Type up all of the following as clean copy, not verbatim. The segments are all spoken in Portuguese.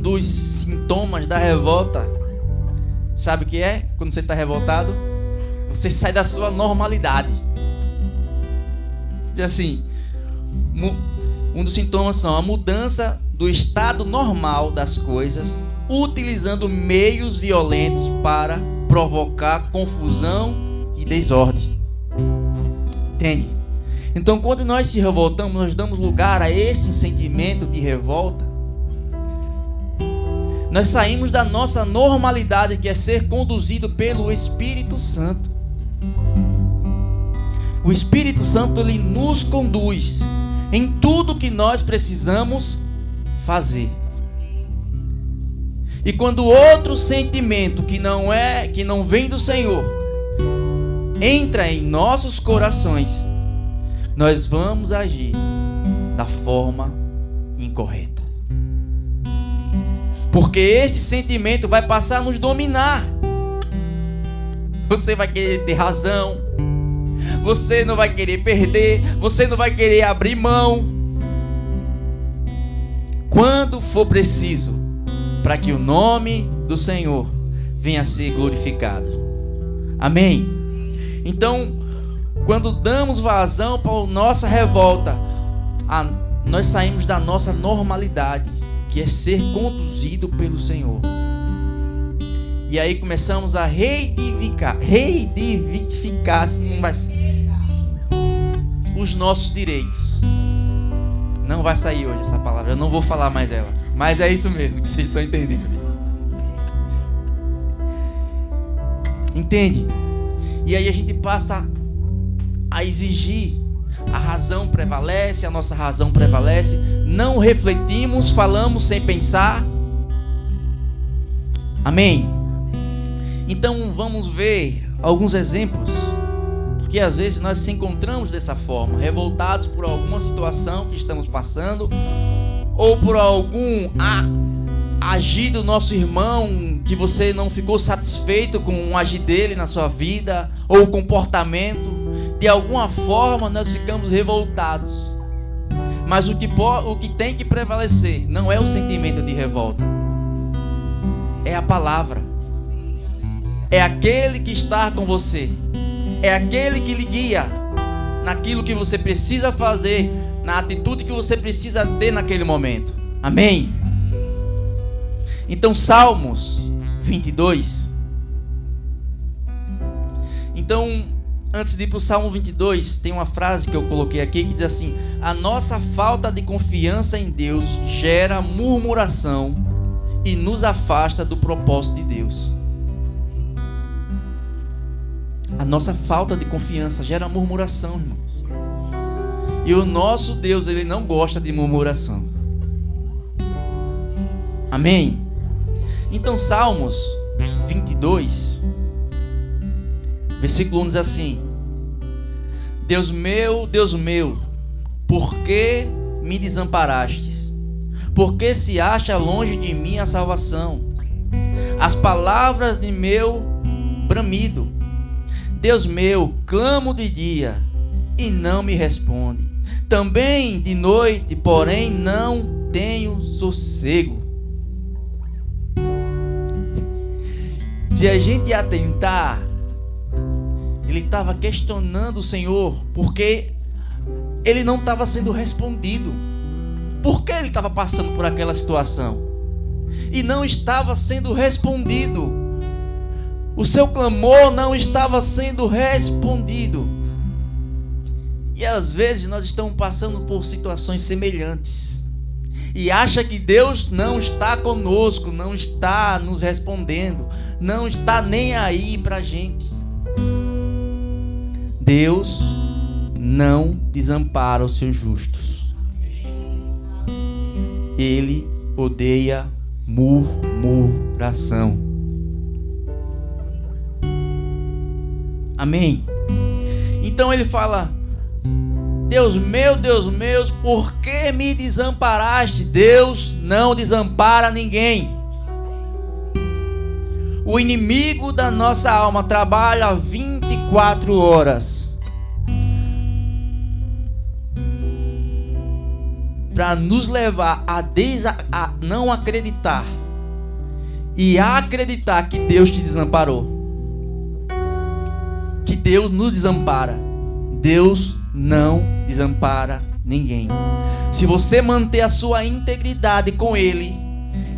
dos sintomas da revolta, sabe o que é? Quando você está revoltado, você sai da sua normalidade. Diz assim, um dos sintomas são a mudança do estado normal das coisas, utilizando meios violentos para provocar confusão e desordem. Entende? Então, quando nós se revoltamos, nós damos lugar a esse sentimento de revolta. Nós saímos da nossa normalidade, que é ser conduzido pelo Espírito Santo. O Espírito Santo, ele nos conduz em tudo que nós precisamos fazer. E quando outro sentimento que não vem do Senhor entra em nossos corações, nós vamos agir da forma incorreta. Porque esse sentimento vai passar a nos dominar. Você vai querer ter razão, você não vai querer perder, você não vai querer abrir mão. Quando for preciso, para que o nome do Senhor venha a ser glorificado. Amém? Então, quando damos vazão para a nossa revolta, nós saímos da nossa normalidade, que é ser conduzido pelo Senhor. E aí começamos a reivindicar os nossos direitos. Não vai sair hoje essa palavra, eu não vou falar mais ela, mas é isso mesmo que vocês estão entendendo. Entende? E aí a gente passa a exigir, a razão prevalece, a nossa razão prevalece, não refletimos, falamos sem pensar. Amém? Então vamos ver alguns exemplos, porque às vezes nós se encontramos dessa forma, revoltados por alguma situação que estamos passando, ou por algum agir do nosso irmão, que você não ficou satisfeito com o agir dele na sua vida, ou o comportamento. De alguma forma nós ficamos revoltados. Mas o que tem que prevalecer não é o sentimento de revolta, é a palavra. É aquele que está com você, é aquele que lhe guia naquilo que você precisa fazer, na atitude que você precisa ter naquele momento. Amém? Então, Salmos 22. Então, antes de ir para o Salmo 22, tem uma frase que eu coloquei aqui que diz assim: a nossa falta de confiança em Deus gera murmuração e nos afasta do propósito de Deus. A nossa falta de confiança gera murmuração, irmãos. E o nosso Deus, ele não gosta de murmuração. Amém? Então, Salmos 22, versículo 1 diz assim: Deus meu, por que me desamparastes? Por que se acha longe de mim a salvação? As palavras de meu bramido. Deus meu, clamo de dia e não me responde. Também de noite, porém não tenho sossego. Se a gente atentar, ele estava questionando o Senhor, porque ele não estava sendo respondido. Por que ele estava passando por aquela situação? E não estava sendo respondido. O seu clamor não estava sendo respondido. E às vezes nós estamos passando por situações semelhantes e acha que Deus não está conosco, não está nos respondendo, não está nem aí pra gente. Deus não desampara os seus justos. Ele odeia murmuração. Amém? Então ele fala: Deus meu, por que me desamparaste? Deus não desampara ninguém. O inimigo da nossa alma trabalha 24 horas. para nos levar a não acreditar e a acreditar que Deus te desamparou. Que Deus nos desampara. Deus não desampara ninguém. Se você manter a sua integridade com Ele,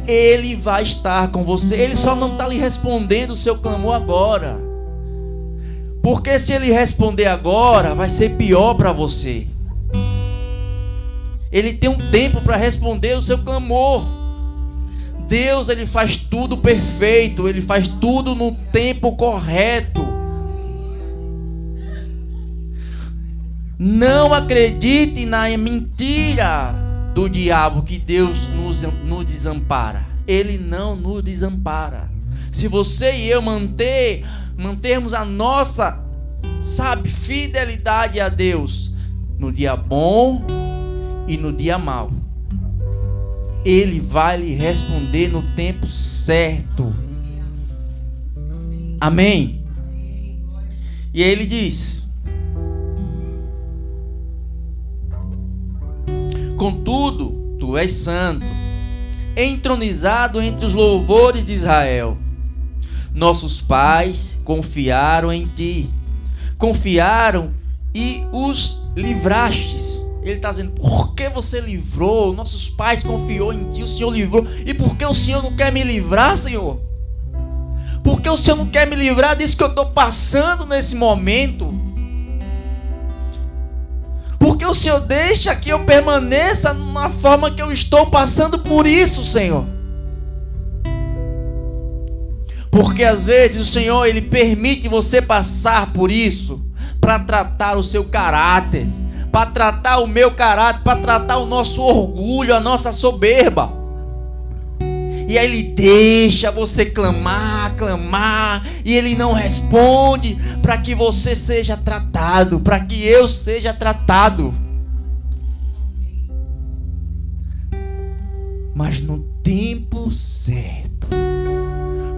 Ele vai estar com você. Ele só não está lhe respondendo o seu clamor agora. Porque se Ele responder agora, vai ser pior para você. Ele tem um tempo para responder o seu clamor. Deus, Ele faz tudo perfeito. Ele faz tudo no tempo correto. Não acredite na mentira do diabo que Deus nos desampara. Ele não nos desampara. Se você e eu mantermos a nossa, fidelidade a Deus no dia bom e no dia mau, Ele vai lhe responder no tempo certo. Amém? E aí ele diz: contudo, tu és santo, entronizado entre os louvores de Israel. Nossos pais confiaram em ti, confiaram e os livrastes. Ele está dizendo: por que você livrou? Nossos pais confiou em ti, o Senhor livrou. E por que o Senhor não quer me livrar, Senhor? Por que o Senhor não quer me livrar disso que eu estou passando nesse momento? Por que o Senhor deixa que eu permaneça numa forma que eu estou passando por isso, Senhor? Porque às vezes o Senhor, Ele permite você passar por isso para tratar o seu caráter, para tratar o meu caráter, para tratar o nosso orgulho, a nossa soberba. E aí Ele deixa você clamar, e Ele não responde para que você seja tratado, para que eu seja tratado. Mas no tempo certo,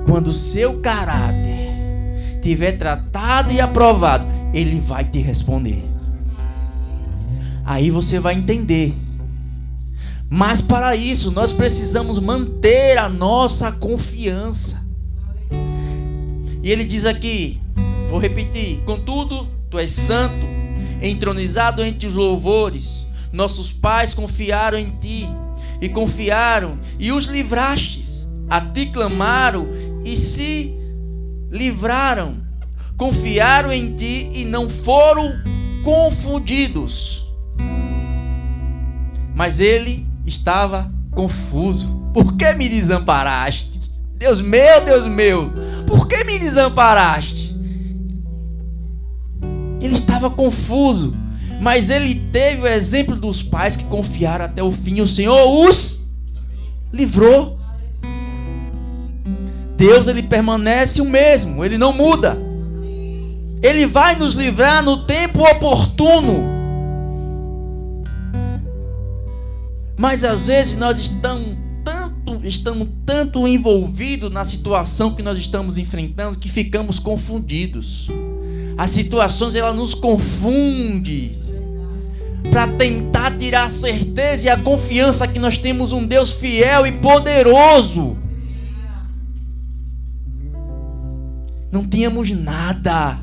quando o seu caráter tiver tratado e aprovado, Ele vai te responder. Aí você vai entender. Mas para isso nós precisamos manter a nossa confiança. E ele diz aqui, vou repetir: contudo, tu és santo, entronizado entre os louvores. Nossos pais confiaram em ti, e confiaram e os livrastes. A ti clamaram e se livraram. Confiaram em ti e não foram confundidos. Mas ele estava confuso. Por que me desamparaste? Deus meu, por que me desamparaste? Ele estava confuso, mas ele teve o exemplo dos pais que confiaram até o fim. O Senhor os livrou. Deus, Ele permanece o mesmo, Ele não muda. Ele vai nos livrar no tempo oportuno. Mas às vezes nós estamos tanto envolvidos na situação que nós estamos enfrentando que ficamos confundidos. As situações, elas nos confundem para tentar tirar a certeza e a confiança que nós temos um Deus fiel e poderoso. Não tínhamos nada,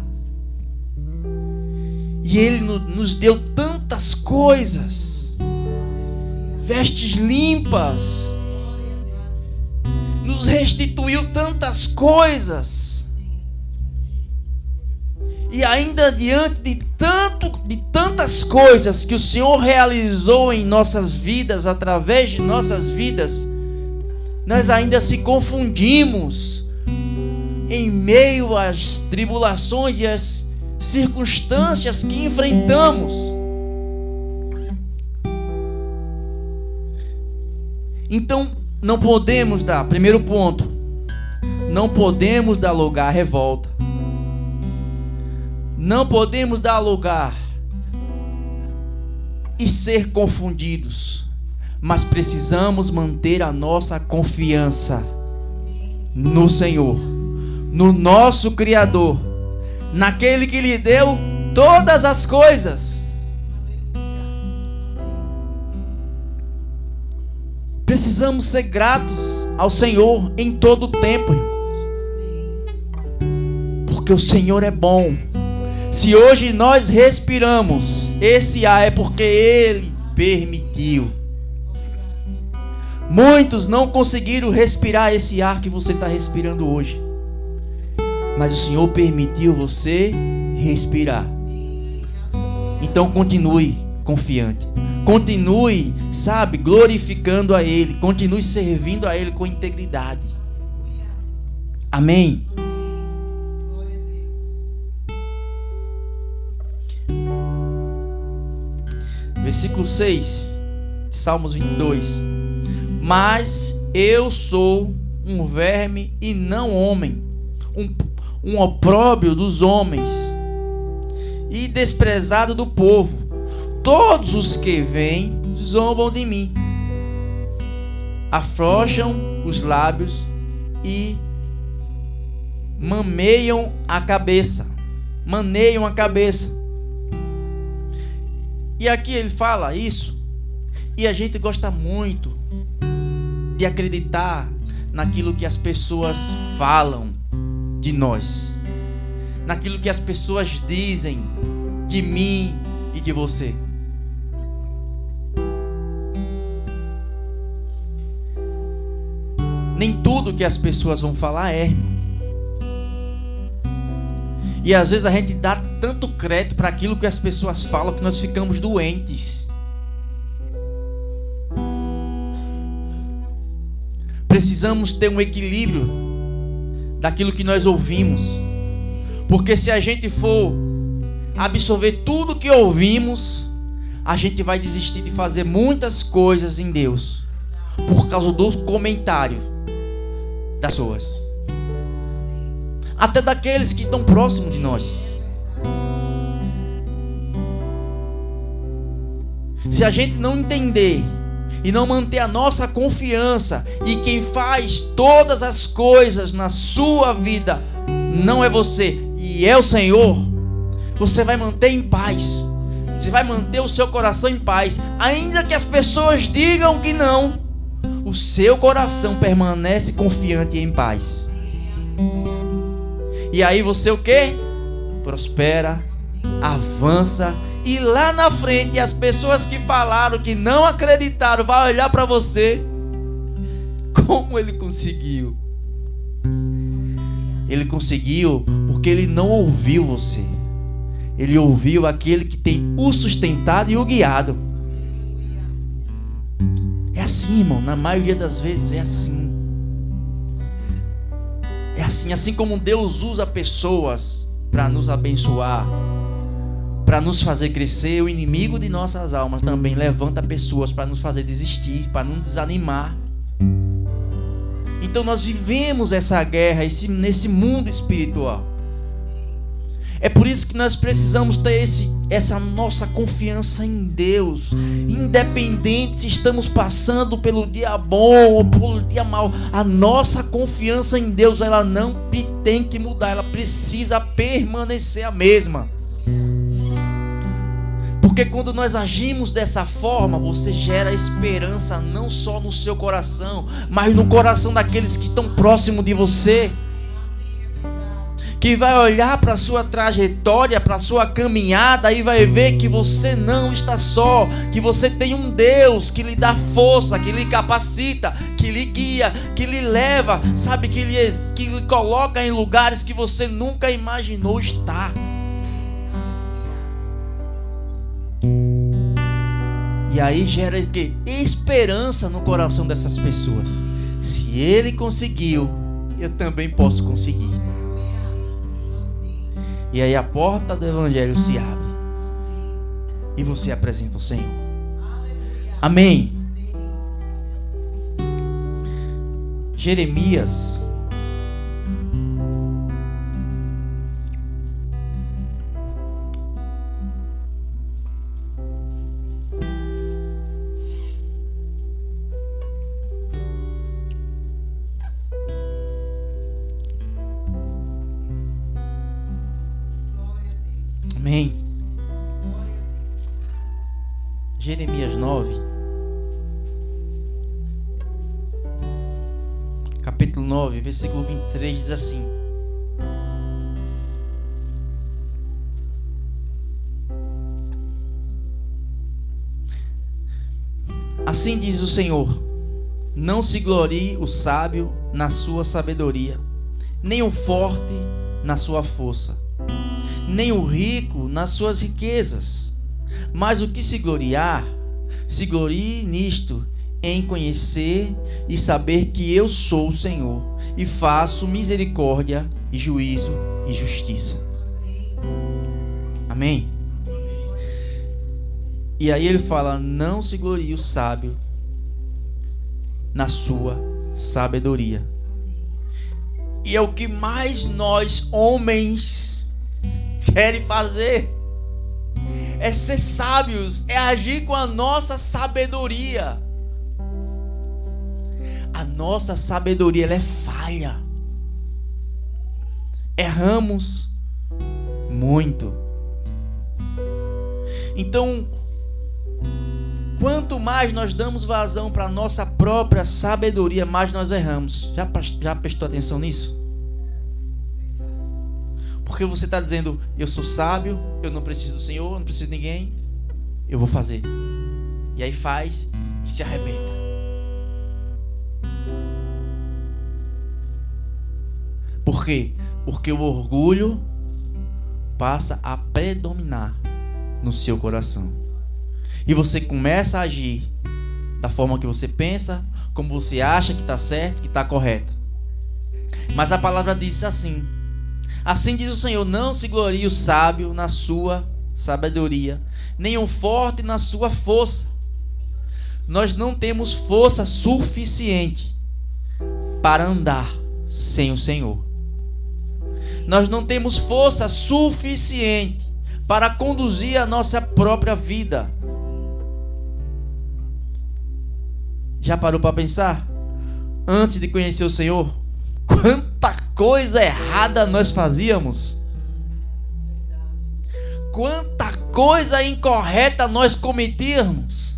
e Ele nos deu tantas coisas, vestes limpas, nos restituiu tantas coisas, e ainda diante de tantas coisas que o Senhor realizou em nossas vidas, através de nossas vidas, nós ainda se confundimos em meio às tribulações e às circunstâncias que enfrentamos. Então, não podemos dar, primeiro ponto, não podemos dar lugar à revolta. Não podemos dar lugar e ser confundidos, mas precisamos manter a nossa confiança no Senhor, no nosso Criador, naquele que lhe deu todas as coisas. precisamos ser gratos ao Senhor em todo o tempo, irmãos. Porque o Senhor é bom. Se hoje nós respiramos esse ar, é porque Ele permitiu. Muitos não conseguiram respirar esse ar que você está respirando hoje, mas o Senhor permitiu você respirar. Então continue confiante, continue, glorificando a Ele, continue servindo a Ele com integridade. Amém. Versículo 6, Salmos 22. Mas eu sou um verme e não homem, um opróbrio dos homens e desprezado do povo. Todos os que vêm zombam de mim, afrouxam os lábios e maneiam a cabeça. E aqui ele fala isso, e a gente gosta muito de acreditar naquilo que as pessoas falam de nós, naquilo que as pessoas dizem de mim e de você. Nem tudo que as pessoas vão falar é. E às vezes a gente dá tanto crédito para aquilo que as pessoas falam que nós ficamos doentes. Precisamos ter um equilíbrio daquilo que nós ouvimos. Porque se a gente for absorver tudo que ouvimos, a gente vai desistir de fazer muitas coisas em Deus por causa do comentário das pessoas, até daqueles que estão próximos de nós. Se a gente não entender e não manter a nossa confiança, e quem faz todas as coisas na sua vida não é você, e é o Senhor, você vai manter em paz. Você vai manter o seu coração em paz, ainda que as pessoas digam que não. O seu coração permanece confiante e em paz. E aí você o quê? Prospera, avança, e lá na frente as pessoas que falaram, que não acreditaram, vão olhar para você. Como ele conseguiu? Ele conseguiu porque ele não ouviu você. Ele ouviu aquele que tem o sustentado e o guiado. É assim, irmão, na maioria das vezes é assim. É assim como Deus usa pessoas para nos abençoar, para nos fazer crescer. O inimigo de nossas almas também levanta pessoas para nos fazer desistir, para nos desanimar. Então nós vivemos essa guerra nesse mundo espiritual. É por isso que nós precisamos ter essa nossa confiança em Deus. Independente se estamos passando pelo dia bom ou pelo dia mau, a nossa confiança em Deus, ela não tem que mudar, ela precisa permanecer a mesma. Porque quando nós agimos dessa forma, você gera esperança não só no seu coração, mas no coração daqueles que estão próximos de você, que vai olhar para a sua trajetória, para a sua caminhada, e vai ver que você não está só, que você tem um Deus que lhe dá força, que lhe capacita, que lhe guia, que lhe leva, que lhe coloca em lugares que você nunca imaginou estar. E aí gera o quê? Esperança no coração dessas pessoas. Se ele conseguiu, eu também posso conseguir. E aí a porta do evangelho se abre e você apresenta o Senhor. Amém. Jeremias Amém. Jeremias 9. capítulo 9, versículo 23, diz assim: assim diz o Senhor: não se glorie o sábio na sua sabedoria, nem o forte na sua força, nem o rico nas suas riquezas, mas o que se gloriar, se glorie nisto, em conhecer e saber que eu sou o Senhor, e faço misericórdia e juízo e justiça. Amém? E aí ele fala: não se glorie o sábio na sua sabedoria. E é o que mais nós homens querem fazer, é ser sábios, é agir com a nossa sabedoria. A nossa sabedoria, ela é falha. Erramos muito. Então, quanto mais nós damos vazão para a nossa própria sabedoria, mais nós erramos. Já prestou atenção nisso? Porque você está dizendo: eu sou sábio, eu não preciso do Senhor, não preciso de ninguém, eu vou fazer. E aí faz e se arrebenta. Por quê? Porque o orgulho passa a predominar no seu coração. E você começa a agir da forma que você pensa, como você acha que está certo, que está correto. Mas a palavra diz assim: assim diz o Senhor: não se glorie o sábio na sua sabedoria, nem o forte na sua força. Nós não temos força suficiente para andar sem o Senhor. Nós não temos força suficiente para conduzir a nossa própria vida. Já parou para pensar? Antes de conhecer o Senhor, quanta coisa errada nós fazíamos. Quanta coisa incorreta nós cometíamos.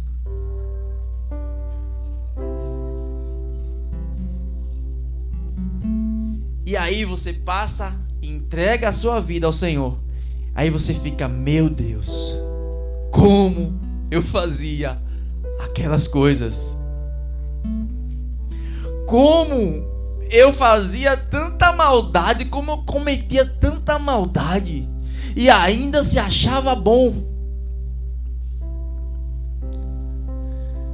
E aí você passa e entrega a sua vida ao Senhor. Aí você fica: meu Deus, como eu fazia aquelas coisas. Como eu fazia tanta maldade, como eu cometia tanta maldade, e ainda se achava bom.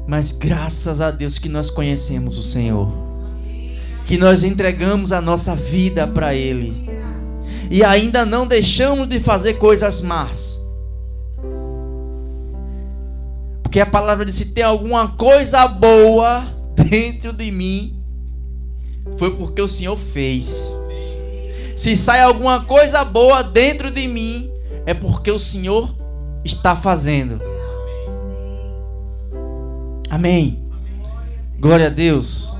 Mas graças a Deus que nós conhecemos o Senhor, que nós entregamos a nossa vida para Ele, e ainda não deixamos de fazer coisas más. Porque a palavra diz: se tem alguma coisa boa dentro de mim, foi porque o Senhor fez. Se sai alguma coisa boa dentro de mim, é porque o Senhor está fazendo. Amém. Glória a Deus.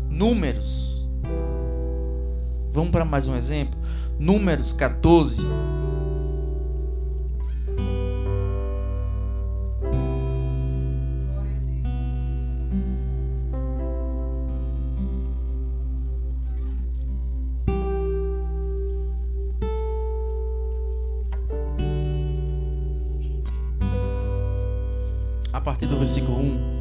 Números. Vamos para mais um exemplo. Números 14. A partir do versículo 1.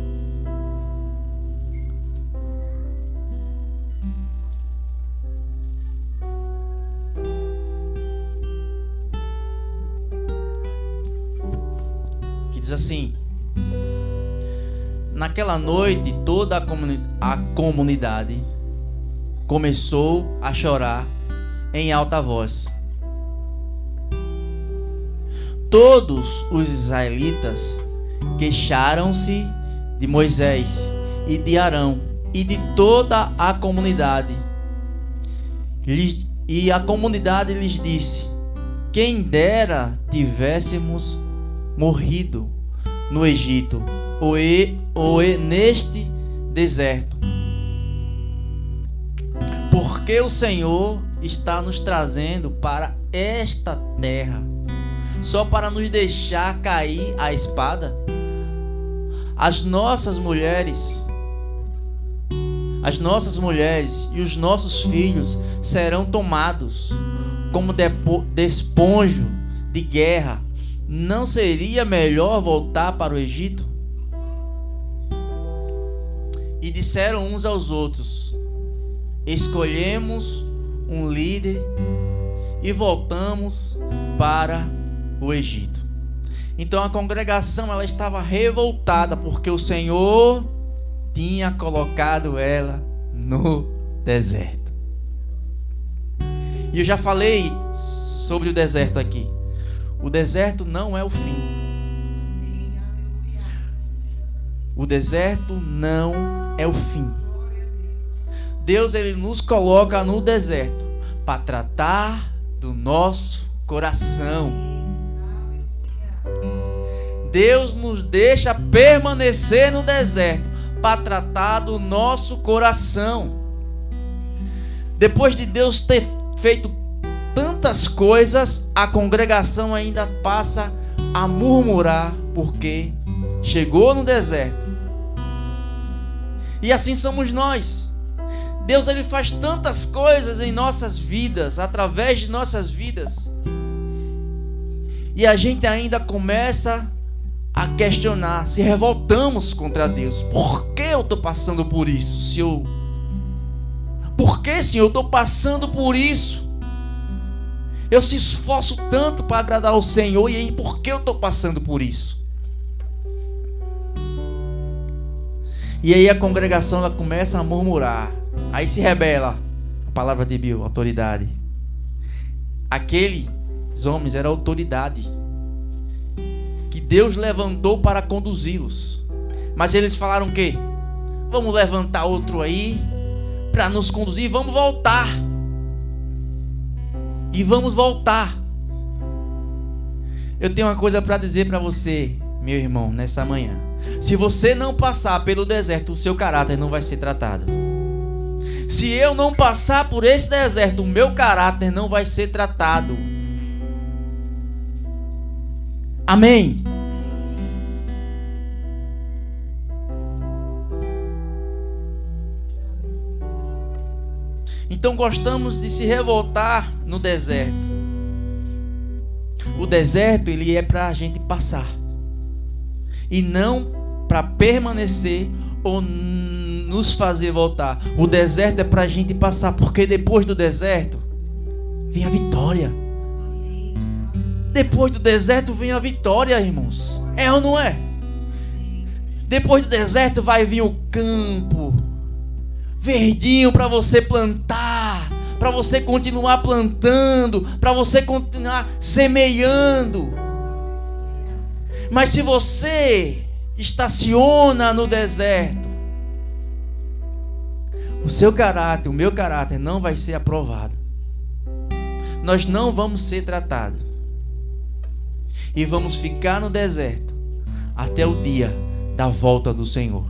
Que diz assim: naquela noite toda a comunidade começou a chorar em alta voz. Todos os israelitas queixaram-se de Moisés e de Arão e de toda a comunidade. E a comunidade lhes disse: quem dera tivéssemos morrido no Egito ou neste deserto, porque o Senhor está nos trazendo para esta terra só para nos deixar cair a espada. as nossas mulheres e os nossos filhos serão tomados como despojo de guerra. Não seria melhor voltar para o Egito? E disseram uns aos outros: escolhemos um líder e voltamos para o Egito. Então a congregação, ela estava revoltada porque o Senhor tinha colocado ela no deserto. E eu já falei sobre o deserto aqui. O deserto não é o fim. O deserto não é o fim. Deus, ele nos coloca no deserto para tratar do nosso coração. Deus nos deixa permanecer no deserto para tratar do nosso coração. Depois de Deus ter feito tantas coisas, a congregação ainda passa a murmurar porque chegou no deserto. E assim somos nós. Deus, ele faz tantas coisas em nossas vidas, através de nossas vidas, e a gente ainda começa a questionar, se revoltamos contra Deus. Por que eu estou passando por isso? Por que, Senhor, eu estou passando por isso? Eu se esforço tanto para agradar ao Senhor, e aí por que eu estou passando por isso? E aí a congregação, ela começa a murmurar. Aí se rebela a palavra de Deus, autoridade. Aqueles homens eram autoridade que Deus levantou para conduzi-los. Mas eles falaram o quê? Vamos levantar outro aí para nos conduzir, vamos voltar. E vamos voltar. Eu tenho uma coisa para dizer para você, meu irmão, nessa manhã. Se você não passar pelo deserto, o seu caráter não vai ser tratado. Se eu não passar por esse deserto, o meu caráter não vai ser tratado. Amém? Então gostamos de se revoltar no deserto. O deserto, ele é para a gente passar, e não para permanecer ou nos fazer voltar. O deserto é para a gente passar, porque depois do deserto vem a vitória. Depois do deserto vem a vitória, irmãos. É ou não é? Depois do deserto vai vir o campo verdinho para você plantar, para você continuar plantando, para você continuar semeando. Mas se você estaciona no deserto, o seu caráter, o meu caráter não vai ser aprovado. Nós não vamos ser tratados. E vamos ficar no deserto até o dia da volta do Senhor.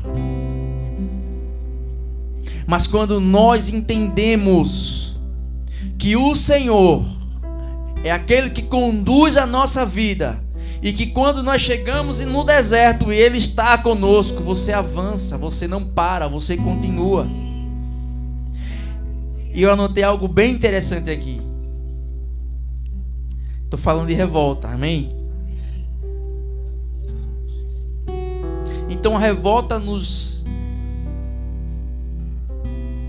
Mas quando nós entendemos que o Senhor é aquele que conduz a nossa vida, e que quando nós chegamos no deserto e Ele está conosco, você avança, você não para, você continua. E eu anotei algo bem interessante aqui. Estou falando de revolta, amém? Então a revolta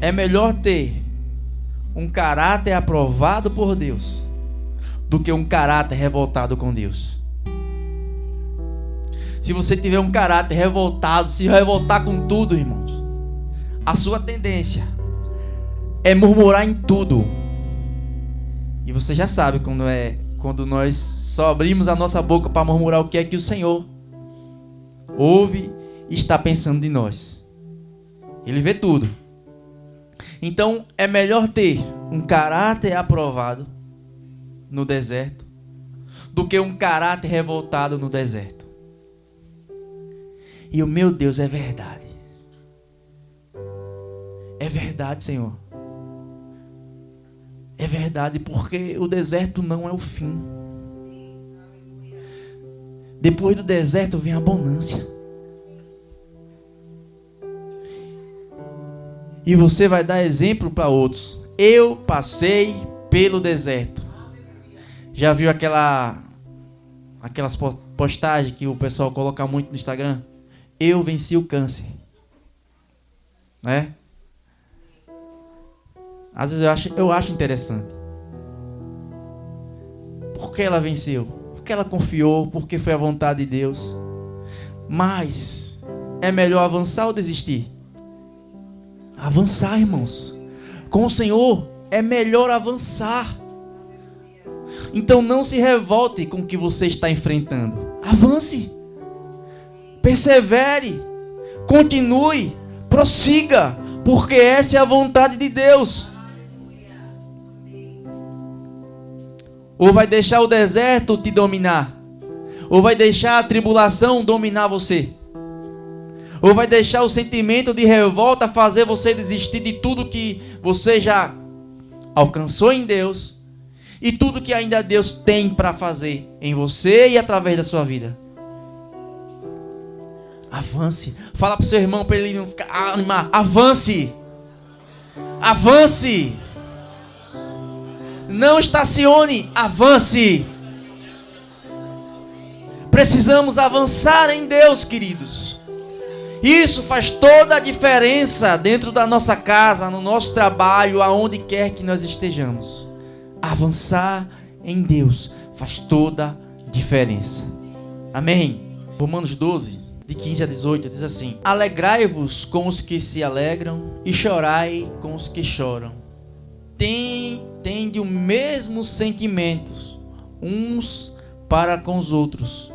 é melhor ter um caráter aprovado por Deus do que um caráter revoltado com Deus. Se você tiver um caráter revoltado, se revoltar com tudo, irmãos, a sua tendência é murmurar em tudo. E você já sabe quando nós só abrimos a nossa boca para murmurar o que é que o Senhor ouve e está pensando de nós. Ele vê tudo. Então é melhor ter um caráter aprovado no deserto do que um caráter revoltado no deserto. E o meu Deus, é verdade. É verdade, Senhor. É verdade, porque o deserto não é o fim. Depois do deserto vem a bonança. E você vai dar exemplo para outros. Eu passei pelo deserto. Já viu aquelas postagens que o pessoal coloca muito no Instagram? Eu venci o câncer. Né? Às vezes eu acho interessante. Por que ela venceu? Porque ela confiou, porque foi a vontade de Deus. Mas é melhor avançar ou desistir? Avançar, irmãos. Com o Senhor é melhor avançar. Então não se revolte com o que você está enfrentando. Avance. Persevere. Continue. Prossiga. Porque essa é a vontade de Deus. Ou vai deixar o deserto te dominar? Ou vai deixar a tribulação dominar você? Ou vai deixar o sentimento de revolta fazer você desistir de tudo que você já alcançou em Deus e tudo que ainda Deus tem para fazer em você e através da sua vida? Avance. Fala para o seu irmão para ele não ficar animado. Avance. Avance. Não estacione. Avance. Precisamos avançar em Deus, queridos. Isso faz toda a diferença dentro da nossa casa, no nosso trabalho, aonde quer que nós estejamos. Avançar em Deus faz toda a diferença. Amém? Romanos 12, de 15 a 18, diz assim: alegrai-vos com os que se alegram e chorai com os que choram. Tende o mesmo sentimentos uns para com os outros.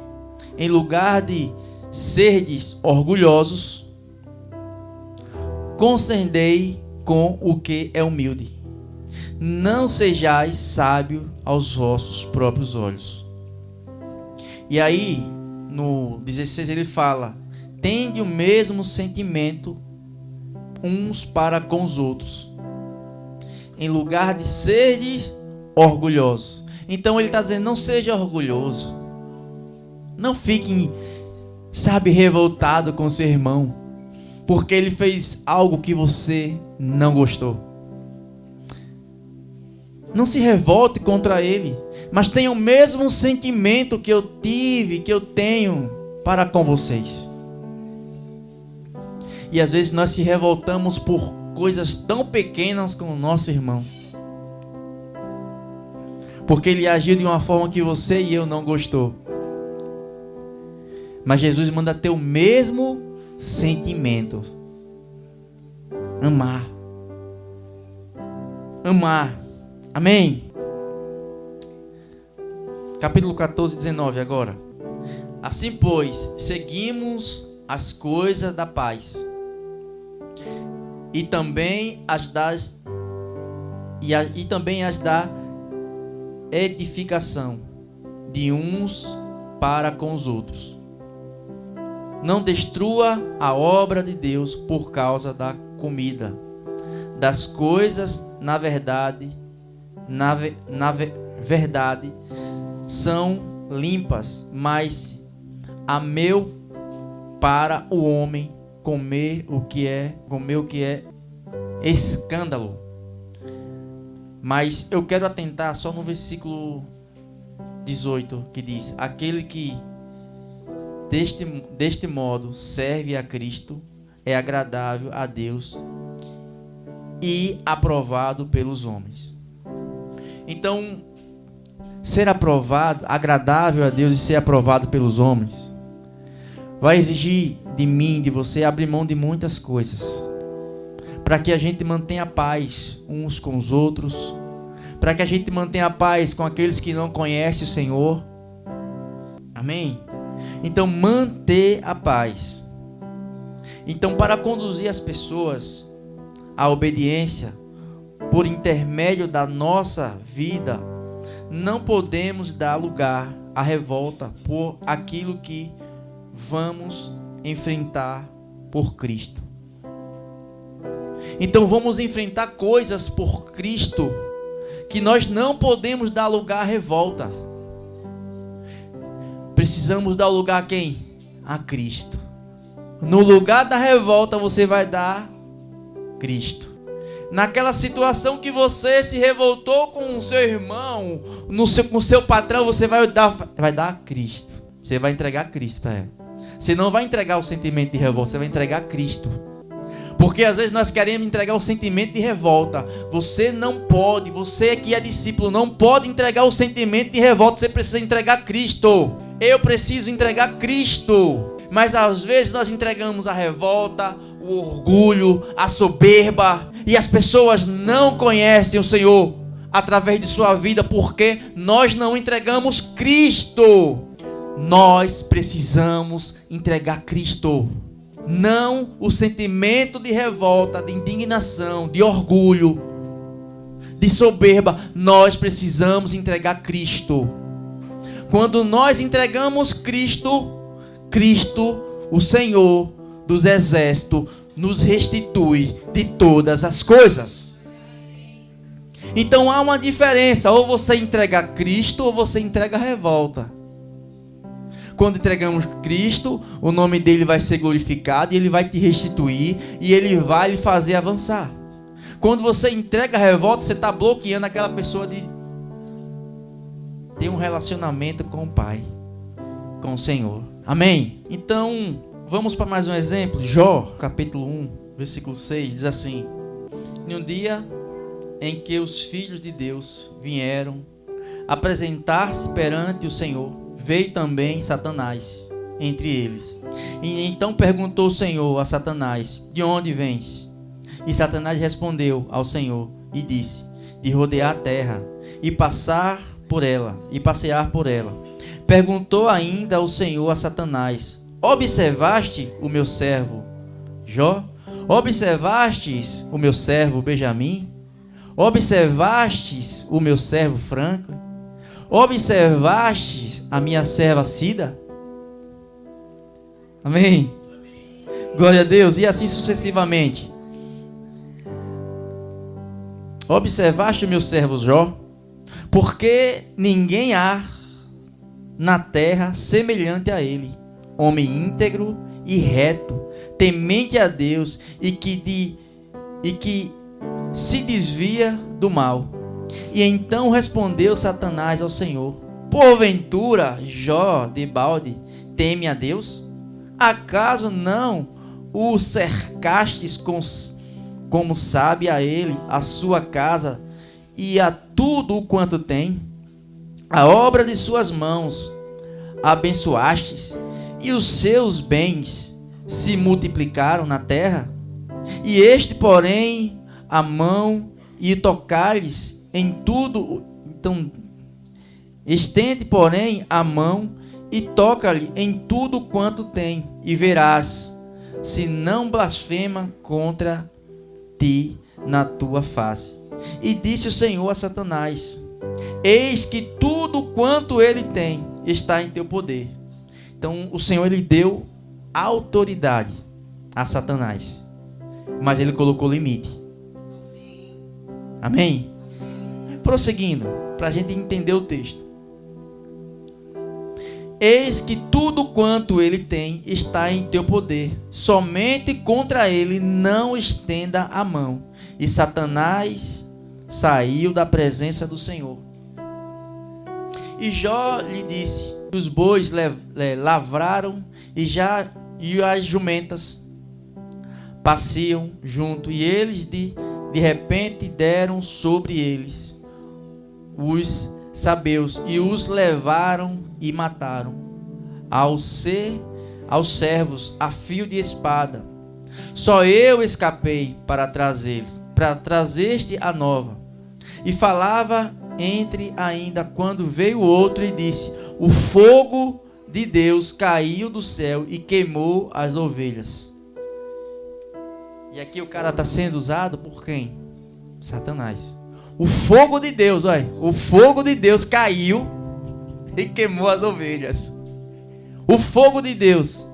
Em lugar de serdes orgulhosos, concedei com o que é humilde. Não sejais sábio aos vossos próprios olhos. E aí, no 16 ele fala: tende o mesmo sentimento uns para com os outros, em lugar de serdes orgulhosos. Então ele está dizendo: não seja orgulhoso. Não fique, revoltado com seu irmão, porque ele fez algo que você não gostou. Não se revolte contra ele, mas tenha o mesmo sentimento que eu tive, que eu tenho para com vocês. E às vezes nós se revoltamos por coisas tão pequenas com o nosso irmão, porque ele agiu de uma forma que você e eu não gostou. Mas Jesus manda ter o mesmo sentimento. Amar. Amar. Amém? Capítulo 14, 19 agora. Assim, pois, seguimos as coisas da paz e também as da edificação de uns para com os outros. Não destrua a obra de Deus por causa da comida. Das coisas, na verdade, são limpas, mas a meu para o homem comer o que é escândalo. Mas eu quero atentar só no versículo 18, que diz: aquele que deste modo serve a Cristo é agradável a Deus e aprovado pelos homens. Então, ser aprovado, agradável a Deus e ser aprovado pelos homens, vai exigir de mim, de você, abrir mão de muitas coisas, para que a gente mantenha a paz uns com os outros, para que a gente mantenha a paz com aqueles que não conhecem o Senhor. Amém? Então, manter a paz. Então, para conduzir as pessoas à obediência, por intermédio da nossa vida, não podemos dar lugar à revolta por aquilo que vamos enfrentar por Cristo. Então, vamos enfrentar coisas por Cristo que nós não podemos dar lugar à revolta. Precisamos dar lugar a quem? A Cristo. No lugar da revolta você vai dar Cristo. Naquela situação que você se revoltou com o seu irmão, com o seu patrão, você vai dar Cristo. Você vai entregar Cristo para ela. Você não vai entregar o sentimento de revolta, você vai entregar Cristo. Porque às vezes nós queremos entregar o sentimento de revolta. Você não pode, você que é discípulo, não pode entregar o sentimento de revolta. Você precisa entregar Cristo. Eu preciso entregar Cristo. Mas às vezes nós entregamos a revolta, o orgulho, a soberba. E as pessoas não conhecem o Senhor através de sua vida porque nós não entregamos Cristo. Nós precisamos entregar Cristo. Não o sentimento de revolta, de indignação, de orgulho, de soberba. Nós precisamos entregar Cristo. Quando nós entregamos Cristo, Cristo, o Senhor dos exércitos, nos restitui de todas as coisas. Então há uma diferença. Ou você entrega Cristo ou você entrega a revolta. Quando entregamos Cristo, o nome dele vai ser glorificado e ele vai te restituir e ele vai lhe fazer avançar. Quando você entrega a revolta, você está bloqueando aquela pessoa de ter um relacionamento com o Pai, com o Senhor. Amém? Então, vamos para mais um exemplo. Jó, capítulo 1, versículo 6, diz assim: em um dia em que os filhos de Deus vieram apresentar-se perante o Senhor, veio também Satanás entre eles. E então perguntou o Senhor a Satanás: de onde vens? E Satanás respondeu ao Senhor e disse: de rodear a terra e passear por ela. Perguntou ainda o Senhor a Satanás: observaste o meu servo Jó? Observastes o meu servo Benjamim? Observastes o meu servo Franklin? Observastes a minha serva Cida? Amém? Glória a Deus. E assim sucessivamente. Observaste o meu servo Jó? Porque ninguém há na terra semelhante a ele, homem íntegro e reto, temente a Deus e que se desvia do mal. E então respondeu Satanás ao Senhor: porventura Jó debalde teme a Deus? Acaso não o cercastes como sabe a ele, a sua casa e a tudo o quanto tem? A obra de suas mãos abençoastes, e os seus bens se multiplicaram na terra? E este, porém, a mão e tocar-lhes em tudo. Então, estende, porém, a mão e toca-lhe em tudo quanto tem, e verás se não blasfema contra ti na tua face. E disse o Senhor a Satanás: eis que tudo quanto ele tem está em teu poder. Então o Senhor, ele deu autoridade a Satanás, mas ele colocou limite. Amém? Prosseguindo, para a gente entender o texto: eis que tudo quanto ele tem está em teu poder, somente contra ele não estenda a mão. E Satanás saiu da presença do Senhor. E Jó lhe disse: os bois lavraram e as jumentas passeiam junto, e eles de repente deram sobre eles os sabeus e os levaram e mataram aos servos a fio de espada. Só eu escapei para trazer-te a nova. E falava entre ainda quando veio outro e disse: o fogo de Deus caiu do céu e queimou as ovelhas. E aqui o cara está sendo usado por quem? Satanás. O fogo de Deus, olha, o fogo de Deus caiu e queimou as ovelhas. O fogo de Deus.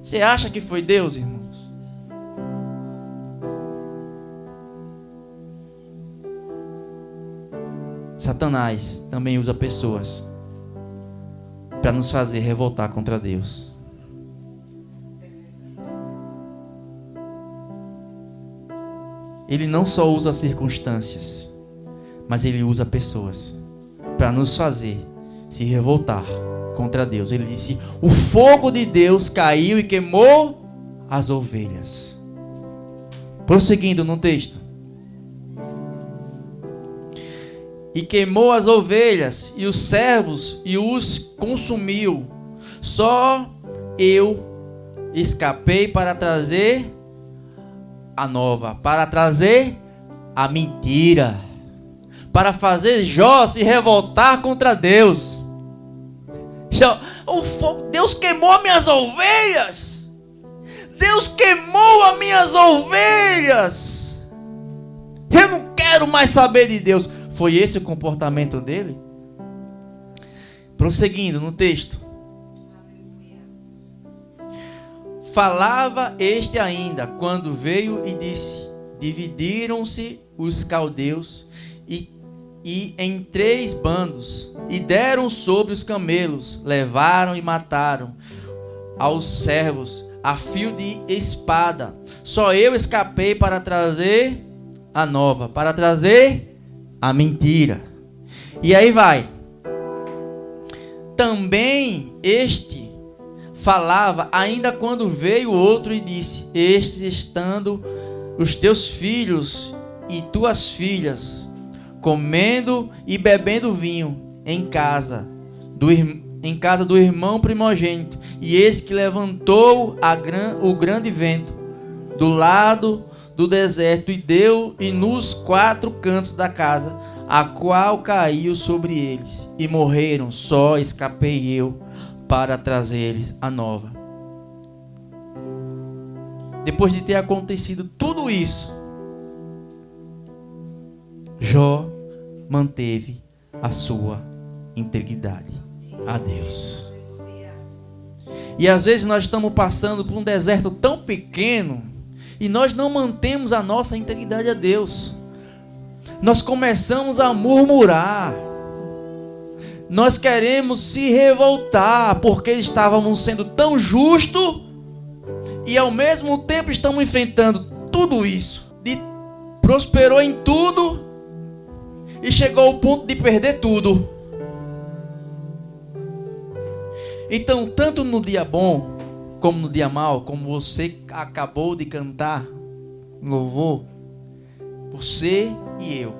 Você acha que foi Deus, irmãos? Satanás também usa pessoas para nos fazer revoltar contra Deus. Ele não só usa circunstâncias, mas Ele usa pessoas para nos fazer se revoltar contra Deus. Ele disse: o fogo de Deus caiu e queimou as ovelhas. Prosseguindo no texto. E queimou as ovelhas e os servos e os consumiu. Só eu escapei para trazer a nova, para trazer a mentira, para fazer Jó se revoltar contra Deus. Deus queimou as minhas ovelhas. Deus queimou as minhas ovelhas. Eu não quero mais saber de Deus. Foi esse o comportamento dele? Prosseguindo no texto. Falava este ainda, quando veio e disse: dividiram-se os caldeus e em 3 bandos, e deram sobre os camelos, levaram e mataram aos servos a fio de espada. Só eu escapei para trazer a nova, para trazer a mentira. E aí vai. Também este falava ainda quando veio outro e disse: estes estando os teus filhos e tuas filhas comendo e bebendo vinho em casa do irmão primogênito, e eis que levantou o grande vento do lado do deserto e deu e nos 4 cantos da casa, a qual caiu sobre eles, e morreram. Só escapei eu para trazer-lhes a nova. Depois de ter acontecido tudo isso, Jó manteve a sua integridade a Deus. E às vezes nós estamos passando por um deserto tão pequeno e nós não mantemos a nossa integridade a Deus. Nós começamos a murmurar. Nós queremos se revoltar porque estávamos sendo tão justos e ao mesmo tempo estamos enfrentando tudo isso. Prosperou em tudo e chegou ao ponto de perder tudo. Então, tanto no dia bom como no dia mau, como você acabou de cantar louvor, você e eu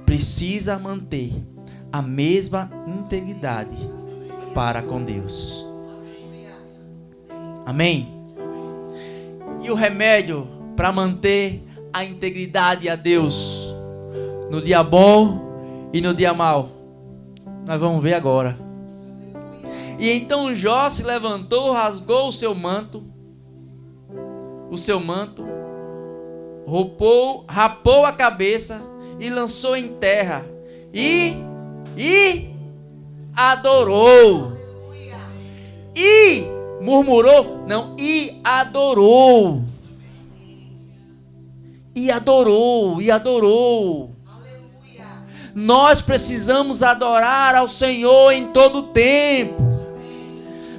precisa manter a mesma integridade para com Deus. Amém? E o remédio para manter a integridade a Deus no dia bom e no dia mau, nós vamos ver agora. E então Jó se levantou, rasgou o seu manto, rapou a cabeça e lançou em terra e adorou. E murmurou? Não, e adorou. E adorou. Nós precisamos adorar ao Senhor em todo o tempo.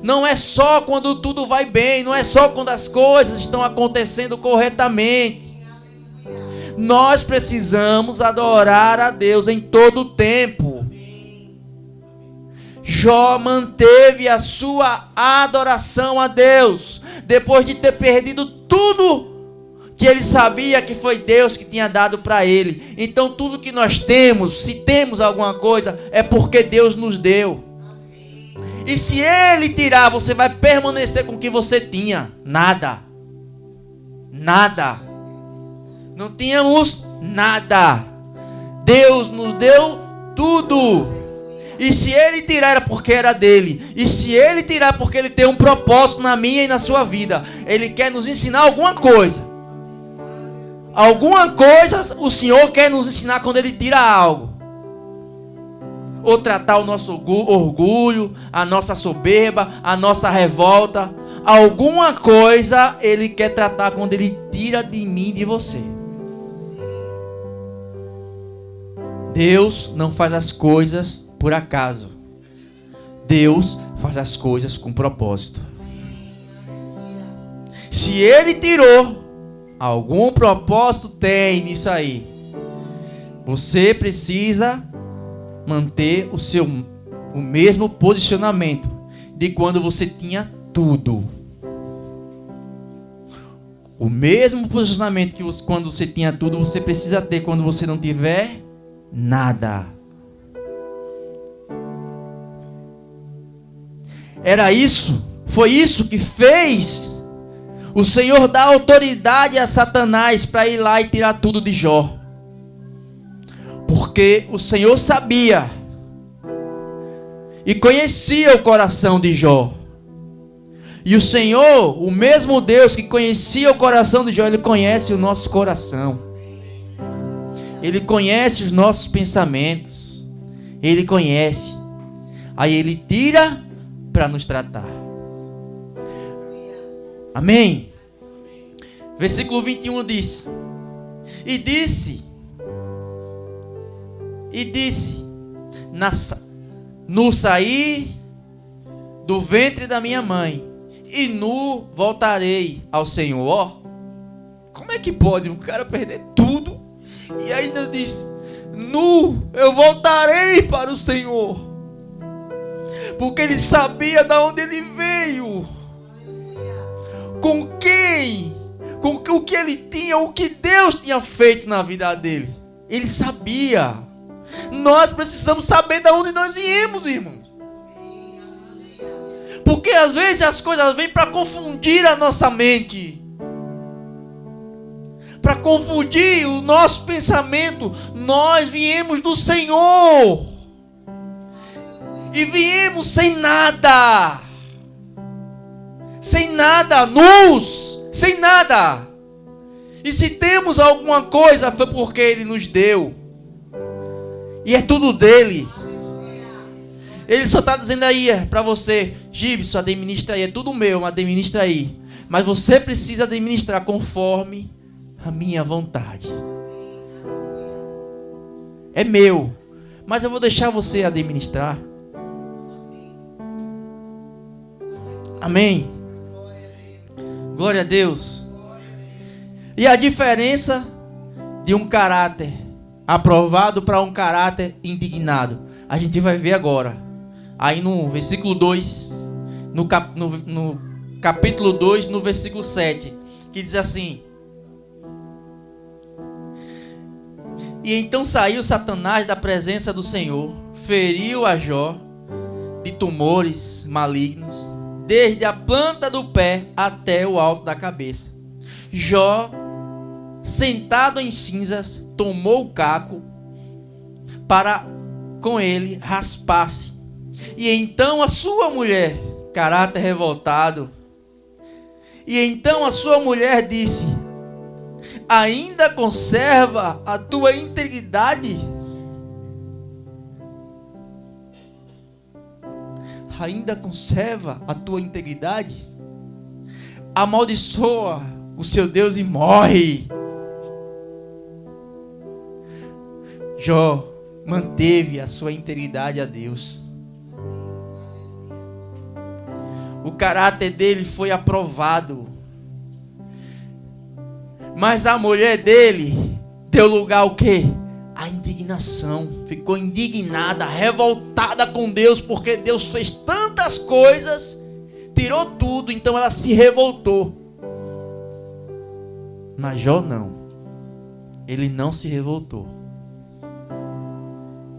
Não é só quando tudo vai bem, não é só quando as coisas estão acontecendo corretamente. Nós precisamos adorar a Deus em todo o tempo. Jó manteve a sua adoração a Deus, depois de ter perdido tudo que ele sabia que foi Deus que tinha dado para ele. Então tudo que nós temos, se temos alguma coisa, é porque Deus nos deu. E se ele tirar, você vai permanecer com o que você tinha. Nada. Não tínhamos nada. Deus nos deu tudo. E se ele tirar, era porque era dele. E se ele tirar, porque ele tem um propósito na minha e na sua vida. Ele quer nos ensinar alguma coisa. Alguma coisa o Senhor quer nos ensinar quando ele tira algo. Ou tratar o nosso orgulho, a nossa soberba, a nossa revolta. Alguma coisa ele quer tratar quando ele tira de mim e de você. Deus não faz as coisas por acaso. Deus faz as coisas com propósito. Se ele tirou, Algum propósito tem nisso aí. Você precisa manter o mesmo posicionamento de quando você tinha tudo. O mesmo posicionamento que quando você tinha tudo, você precisa ter quando você não tiver nada. Era isso, foi isso que fez o Senhor dar autoridade a Satanás para ir lá e tirar tudo de Jó. Porque o Senhor sabia e conhecia o coração de Jó. E o Senhor, o mesmo Deus que conhecia o coração de Jó, Ele conhece o nosso coração. Ele conhece os nossos pensamentos. Ele conhece. Aí Ele tira para nos tratar. Amém? Versículo 21 diz: E disse, no sair do ventre da minha mãe, e nu voltarei ao Senhor. Ó, como é que pode um cara perder tudo e ainda diz: nu eu voltarei para o Senhor? Porque ele sabia de onde ele veio, com quem, com o que ele tinha, o que Deus tinha feito na vida dele. Ele sabia. Nós precisamos saber de onde nós viemos, irmãos. Porque às vezes as coisas vêm para confundir a nossa mente, para confundir o nosso pensamento. Nós viemos do Senhor e viemos sem nada, nus, sem nada. E se temos alguma coisa, foi porque Ele nos deu, e é tudo dele. Ele só está dizendo aí para você: Gibson, administra aí, é tudo meu, administra aí. Mas você precisa administrar conforme a minha vontade. É meu, mas eu vou deixar você administrar. Amém? Glória a Deus. E a diferença de um caráter aprovado para um caráter indignado, a gente vai ver agora. Aí no versículo 2, no capítulo 2, no versículo 7, que diz assim: E então saiu Satanás da presença do Senhor, feriu a Jó de tumores malignos, desde a planta do pé até o alto da cabeça. Jó, sentado em cinzas, tomou o caco para com ele raspar-se. E então a sua mulher, caráter revoltado, e então a sua mulher disse: ainda conserva a tua integridade? Ainda conserva a tua integridade? Amaldiçoa o seu Deus e morre. Jó manteve a sua integridade a Deus. O caráter dele foi aprovado. Mas a mulher dele deu lugar ao quê? A indignação. Ficou indignada, revoltada com Deus, porque Deus fez tantas coisas, tirou tudo, então ela se revoltou. Mas Jó não. Ele não se revoltou.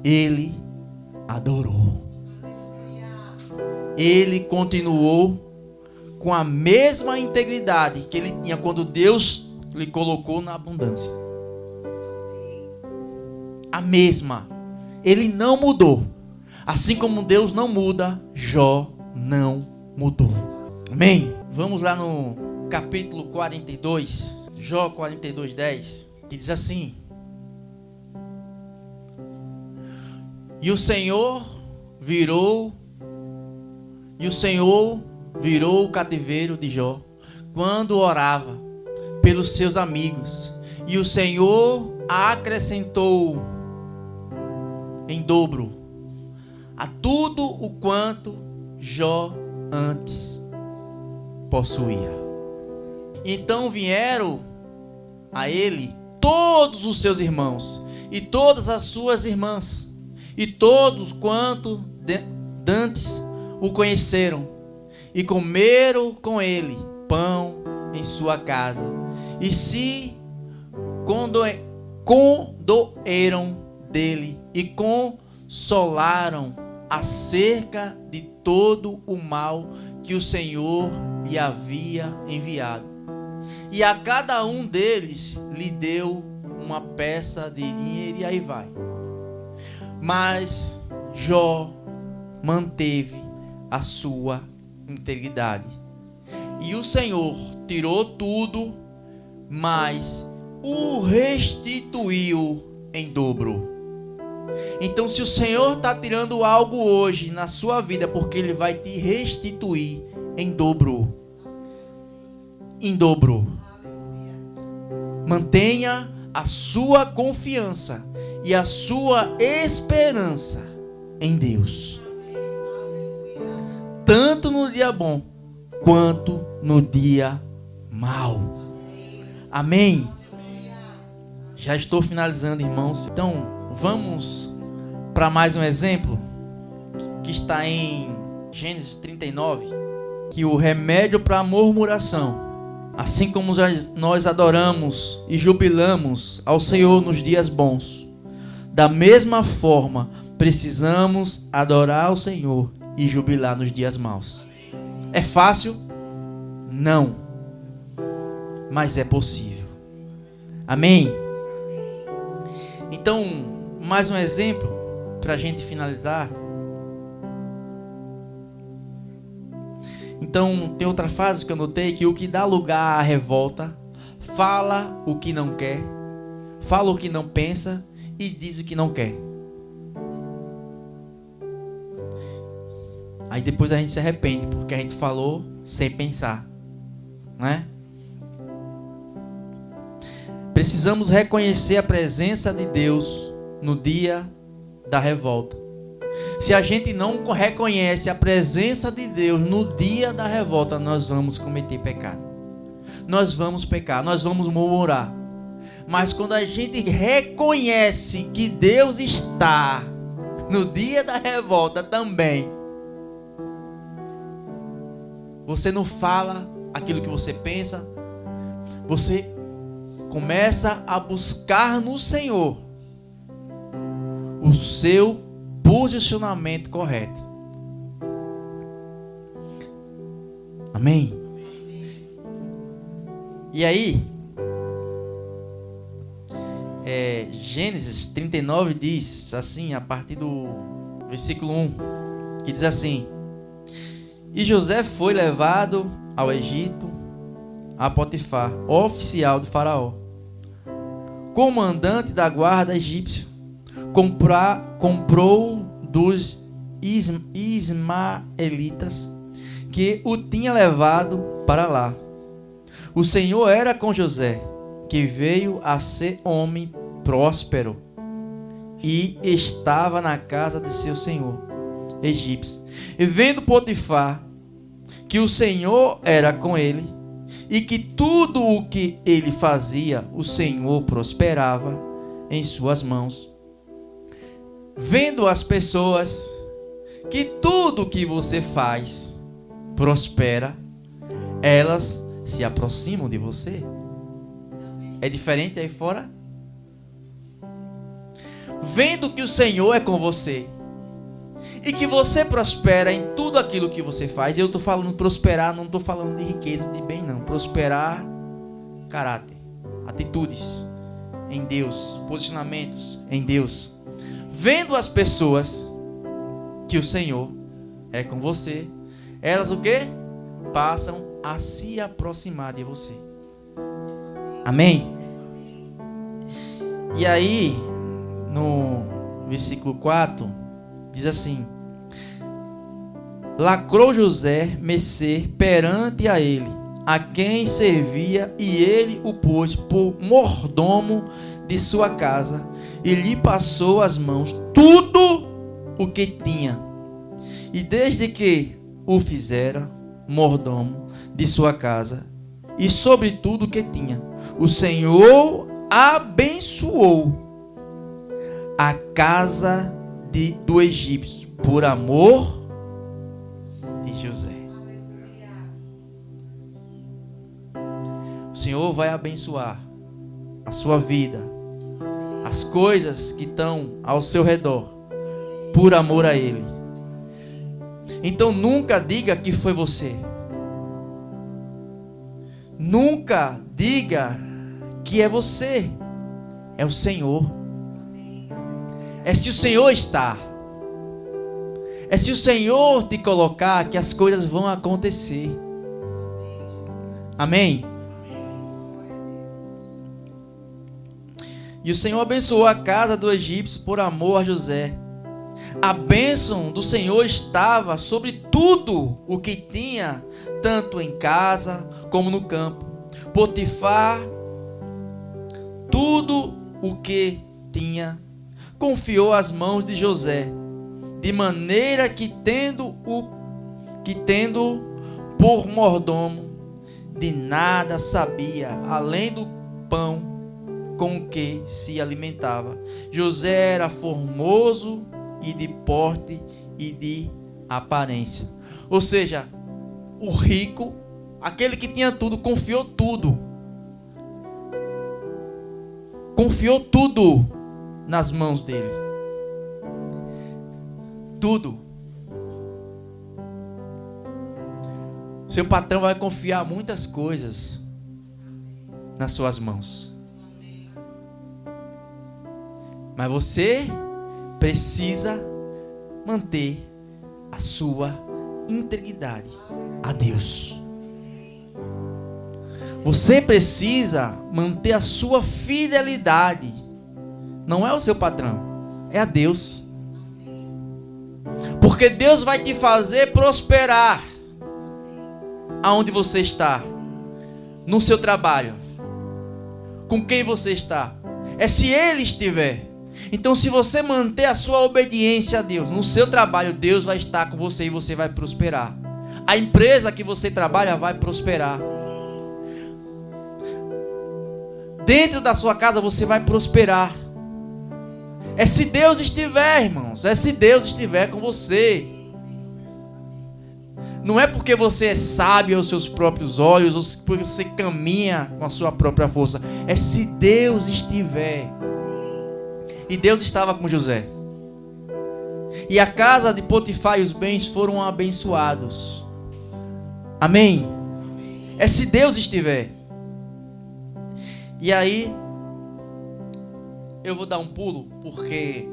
Ele adorou. Ele continuou com a mesma integridade que ele tinha quando Deus lhe colocou na abundância. A mesma. Ele não mudou. Assim como Deus não muda, Jó não mudou. Amém? Vamos lá no capítulo 42, Jó 42:10, que diz assim: E o Senhor virou o cativeiro de Jó quando orava pelos seus amigos, e o Senhor acrescentou em dobro a tudo o quanto Jó antes possuía. Então vieram a ele todos os seus irmãos e todas as suas irmãs e todos quanto dantes o conheceram e comeram com ele pão em sua casa e se condoeram dele e consolaram acerca de todo o mal que o Senhor lhe havia enviado. E a cada um deles lhe deu uma peça de dinheiro, e aí vai. Mas Jó manteve a sua integridade. E o Senhor tirou tudo, mas o restituiu em dobro. Então, se o Senhor está tirando algo hoje na sua vida, porque Ele vai te restituir em dobro. Em dobro. Mantenha a sua confiança e a sua esperança em Deus. Tanto no dia bom, quanto no dia mau. Amém? Já estou finalizando, irmãos. Então, vamos para mais um exemplo que está em Gênesis 39, que o remédio para a murmuração, assim como nós adoramos e jubilamos ao Senhor nos dias bons, da mesma forma precisamos adorar ao Senhor e jubilar nos dias maus. É fácil? Não, mas é possível. Amém? Então, mais um exemplo para a gente finalizar. Então, tem outra frase que eu notei, que o que dá lugar à revolta fala o que não quer, fala o que não pensa e diz o que não quer. Aí depois a gente se arrepende, porque a gente falou sem pensar, né? Precisamos reconhecer a presença de Deus no dia da revolta. Se a gente não reconhece a presença de Deus no dia da revolta, nós vamos cometer pecado. Nós vamos pecar, nós vamos murmurar. Mas quando a gente reconhece que Deus está no dia da revolta também, você não fala aquilo que você pensa, você começa a buscar no Senhor o seu posicionamento correto. Amém? E aí, Gênesis 39 diz assim, a partir do versículo 1, que diz assim: E José foi levado ao Egito a Potifar, oficial do faraó, comandante da guarda egípcio. Comprou dos ismaelitas que o tinha levado para lá. O Senhor era com José, que veio a ser homem próspero e estava na casa de seu senhor egípcio. E vendo Potifar que o Senhor era com ele e que tudo o que ele fazia, o Senhor prosperava em suas mãos. Vendo as pessoas que tudo que você faz prospera, elas se aproximam de você. É diferente aí fora? Vendo que o Senhor é com você e que você prospera em tudo aquilo que você faz. Eu estou falando prosperar, não estou falando de riqueza, de bem não. Prosperar, caráter, atitudes em Deus, posicionamentos em Deus. Vendo as pessoas que o Senhor é com você, elas o quê? Passam a se aproximar de você. Amém? E aí, no versículo 4, diz assim: Lacrou José mercê perante a ele, a quem servia, e ele o pôs por mordomo de sua casa, e lhe passou as mãos tudo o que tinha. E desde que o fizera mordomo de sua casa, e sobre tudo o que tinha, o Senhor abençoou a casa do egípcio por amor de José. O Senhor vai abençoar a sua vida, as coisas que estão ao seu redor, por amor a Ele. Então nunca diga que foi você. Nunca diga que é você. É o Senhor. É se o Senhor está. É se o Senhor te colocar que as coisas vão acontecer. Amém? E o Senhor abençoou a casa do egípcio por amor a José. A bênção do Senhor estava sobre tudo o que tinha, tanto em casa como no campo. Potifar, tudo o que tinha, confiou às mãos de José, de maneira que tendo por mordomo, de nada sabia, além do pão com o que se alimentava. José era formoso e de porte e de aparência. Ou seja, o rico, aquele que tinha tudo, confiou tudo. Confiou tudo nas mãos dele. Tudo. Seu patrão vai confiar muitas coisas nas suas mãos. Mas você precisa manter a sua integridade a Deus. Você precisa manter a sua fidelidade. Não é o seu patrão, é a Deus. Porque Deus vai te fazer prosperar aonde você está, no seu trabalho, com quem você está. É se Ele estiver. Então, se você manter a sua obediência a Deus, no seu trabalho, Deus vai estar com você e você vai prosperar. A empresa que você trabalha vai prosperar. Dentro da sua casa você vai prosperar. É se Deus estiver, irmãos. É se Deus estiver com você. Não é porque você é sábio aos seus próprios olhos, ou porque você caminha com a sua própria força. É se Deus estiver. E Deus estava com José. E a casa de Potifar e os bens foram abençoados. Amém? É se Deus estiver. E aí, eu vou dar um pulo, porque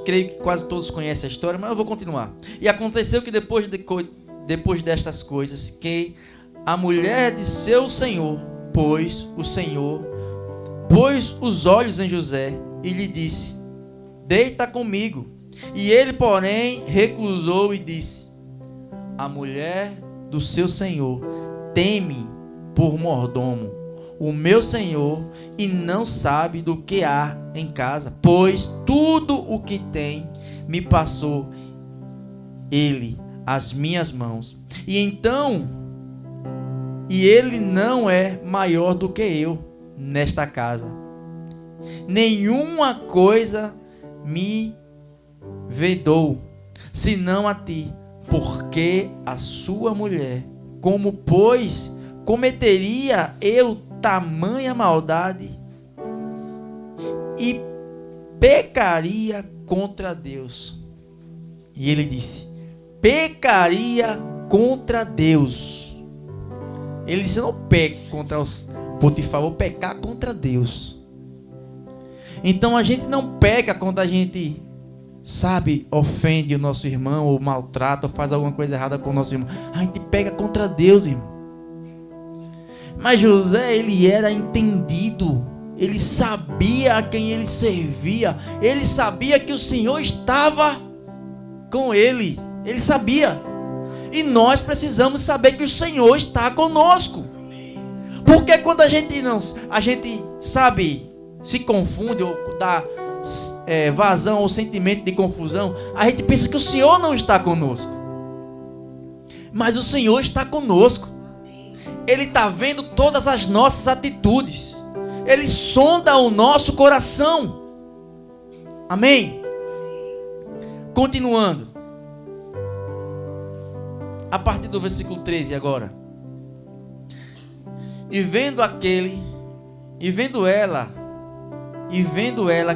creio que quase todos conhecem a história, mas eu vou continuar. E aconteceu que depois destas coisas, que a mulher de seu senhor, pôs os olhos em José e lhe disse: deita comigo. E ele, porém, recusou e disse: a mulher do seu senhor teme por mordomo o meu senhor e não sabe do que há em casa, pois tudo o que tem me passou ele às minhas mãos. E ele não é maior do que eu nesta casa. Nenhuma coisa me vedou, senão a ti, porque a sua mulher, como pois cometeria eu tamanha maldade e pecaria contra Deus? E ele disse: pecaria contra Deus. Ele disse: eu não peco contra os Potifar, vou pecar contra Deus. Então a gente não peca quando a gente, ofende o nosso irmão, ou maltrata, ou faz alguma coisa errada com o nosso irmão. A gente peca contra Deus, irmão. Mas José, ele era entendido. Ele sabia a quem ele servia. Ele sabia que o Senhor estava com ele. Ele sabia. E nós precisamos saber que o Senhor está conosco. Porque quando a gente se confunde ou dá vazão ao sentimento de confusão, a gente pensa que o Senhor não está conosco. Mas o Senhor está conosco. Ele está vendo todas as nossas atitudes. Ele sonda o nosso coração. Amém? Continuando. A partir do versículo 13 agora. E vendo ela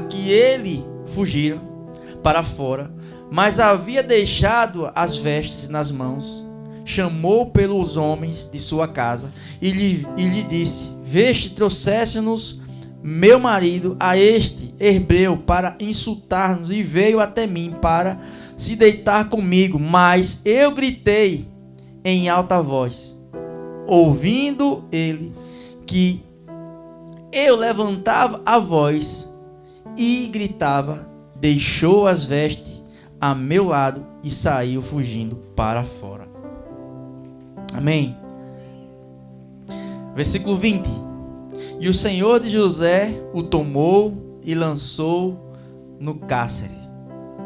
que ele fugira para fora, mas havia deixado as vestes nas mãos, chamou pelos homens de sua casa e lhe disse: Veste, trouxesse-nos meu marido a este hebreu para insultar-nos, e veio até mim para se deitar comigo. Mas eu gritei em alta voz, ouvindo ele que eu levantava a voz e gritava, deixou as vestes a meu lado e saiu fugindo para fora. Amém? Versículo 20. E o Senhor de José o tomou e lançou no cárcere,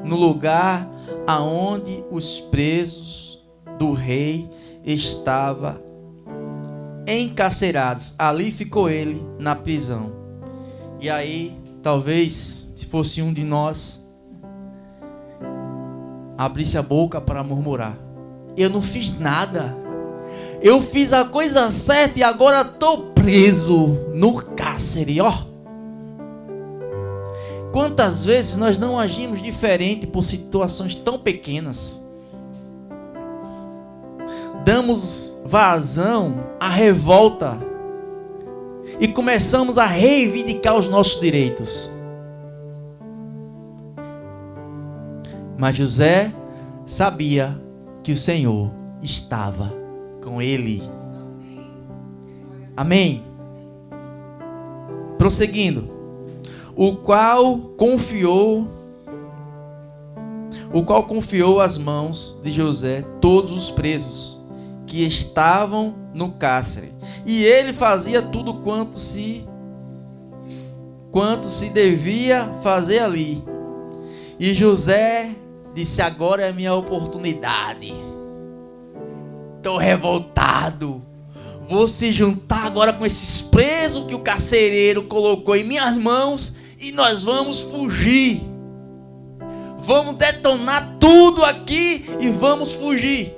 no lugar aonde os presos do rei estavam encarcerados. Ali ficou ele na prisão. E aí, talvez, se fosse um de nós, abrisse a boca para murmurar: eu não fiz nada, eu fiz a coisa certa e agora estou preso no cárcere, ó. Quantas vezes nós não agimos diferente por situações tão pequenas? Damos vazão à revolta e começamos a reivindicar os nossos direitos. Mas José sabia que o Senhor estava com ele. Amém? Prosseguindo. O qual confiou às mãos de José todos os presos que estavam no cárcere, e ele fazia tudo quanto se devia fazer ali. E José disse: agora é a minha oportunidade, estou revoltado, vou se juntar agora com esses presos que o carcereiro colocou em minhas mãos, e nós vamos fugir, vamos detonar tudo aqui e vamos fugir.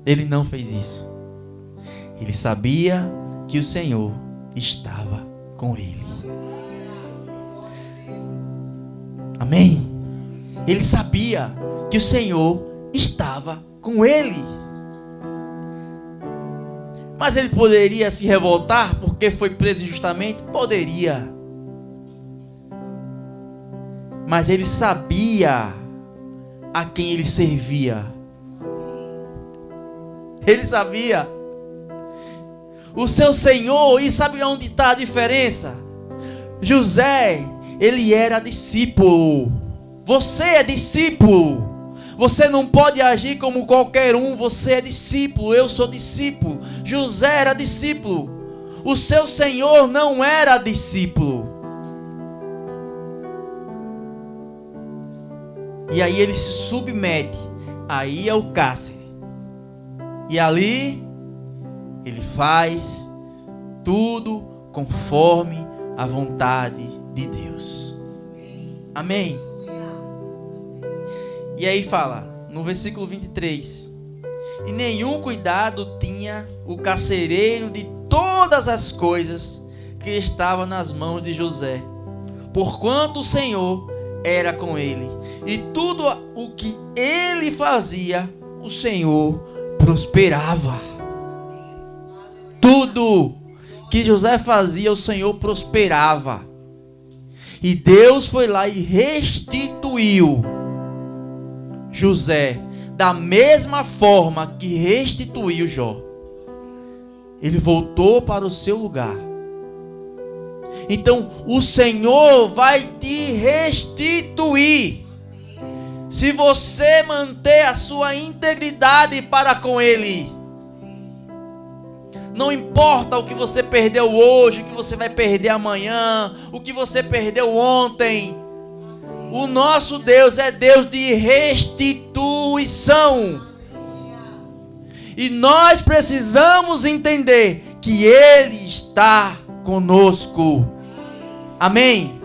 Ele não fez isso. Ele sabia que o Senhor estava com ele. Amém? Ele sabia que o Senhor estava com ele. Mas ele poderia se revoltar porque foi preso injustamente? Poderia. Mas ele sabia a quem ele servia. Ele sabia. O seu Senhor, e sabe onde está a diferença? José, ele era discípulo. Você é discípulo. Você não pode agir como qualquer um. Você é discípulo. Eu sou discípulo. José era discípulo. O seu Senhor não era discípulo. E aí ele se submete aí ao cárcere. E ali ele faz tudo conforme a vontade de Deus. Amém? E aí fala, no versículo 23. E nenhum cuidado tinha o carcereiro de todas as coisas que estavam nas mãos de José, porquanto o Senhor era com ele. E tudo o que ele fazia, o Senhor prosperava. Tudo que José fazia, o Senhor prosperava. E Deus foi lá e restituiu José da mesma forma que restituiu Jó. Ele voltou para o seu lugar. Então o Senhor vai te restituir, se você manter a sua integridade para com Ele. Não importa o que você perdeu hoje, o que você vai perder amanhã, o que você perdeu ontem. O nosso Deus é Deus de restituição. E nós precisamos entender que Ele está conosco. Amém?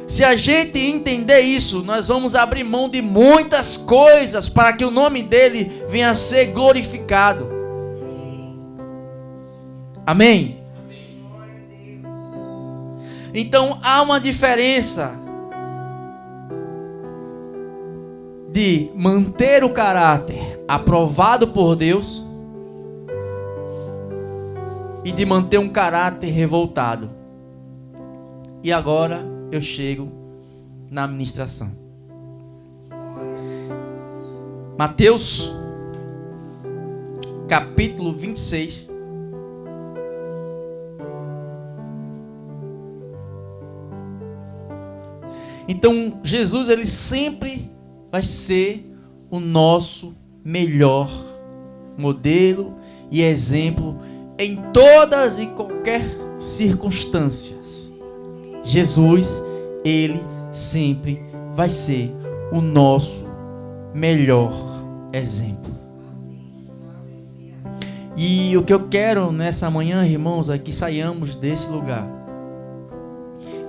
Se a gente entender isso, nós vamos abrir mão de muitas coisas para que o nome dele venha a ser glorificado. Amém? Então há uma diferença de manter o caráter aprovado por Deus e de manter um caráter revoltado. E agora eu chego na ministração. Mateus, capítulo 26. Então, Jesus, ele sempre vai ser o nosso melhor modelo e exemplo em todas e qualquer circunstâncias. Jesus, ele sempre vai ser o nosso melhor exemplo. E o que eu quero nessa manhã, irmãos, é que saiamos desse lugar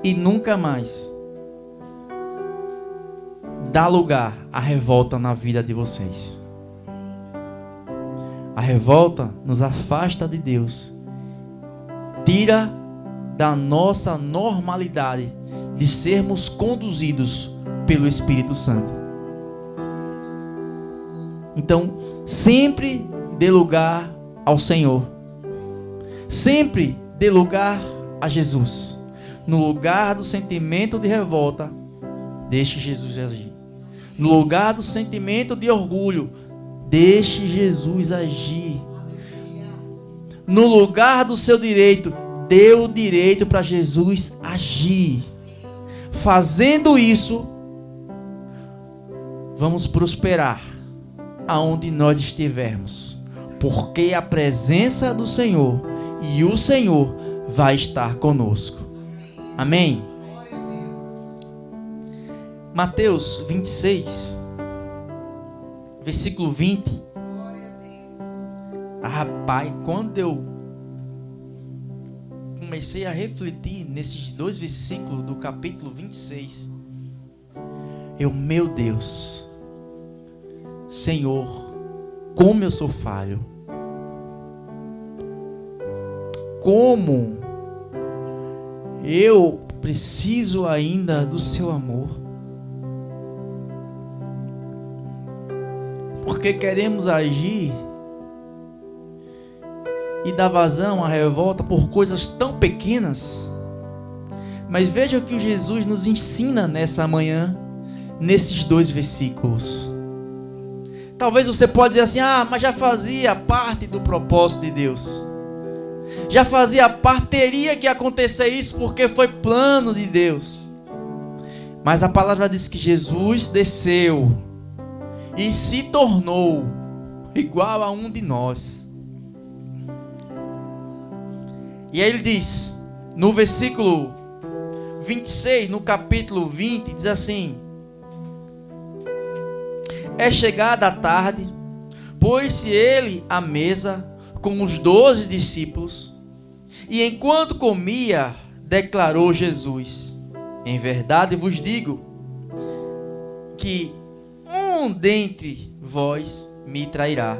e nunca mais dá lugar à revolta na vida de vocês. A revolta nos afasta de Deus, tira da nossa normalidade de sermos conduzidos pelo Espírito Santo. Então, sempre dê lugar ao Senhor. Sempre dê lugar a Jesus. No lugar do sentimento de revolta, deixe Jesus agir. No lugar do sentimento de orgulho, deixe Jesus agir. No lugar do seu direito, dê o direito para Jesus agir. Fazendo isso, vamos prosperar aonde nós estivermos, porque a presença do Senhor e o Senhor vai estar conosco. Amém? Mateus 26, versículo 20. Rapaz, quando eu comecei a refletir nesses dois versículos do capítulo 26, meu Deus, Senhor, como eu sou falho, como eu preciso ainda do seu amor. Porque queremos agir e dar vazão à revolta por coisas tão pequenas. Mas veja o que Jesus nos ensina nessa manhã, nesses dois versículos. Talvez você pode dizer assim: mas já fazia parte do propósito de Deus. Já fazia parte, teria que acontecer isso porque foi plano de Deus. Mas a palavra diz que Jesus desceu e se tornou igual a um de nós. E aí ele diz, no versículo 26, no capítulo 20, diz assim: é chegada a tarde, pôs-se ele à mesa com os 12 discípulos, e enquanto comia, declarou Jesus: em verdade vos digo que um dentre vós me trairá.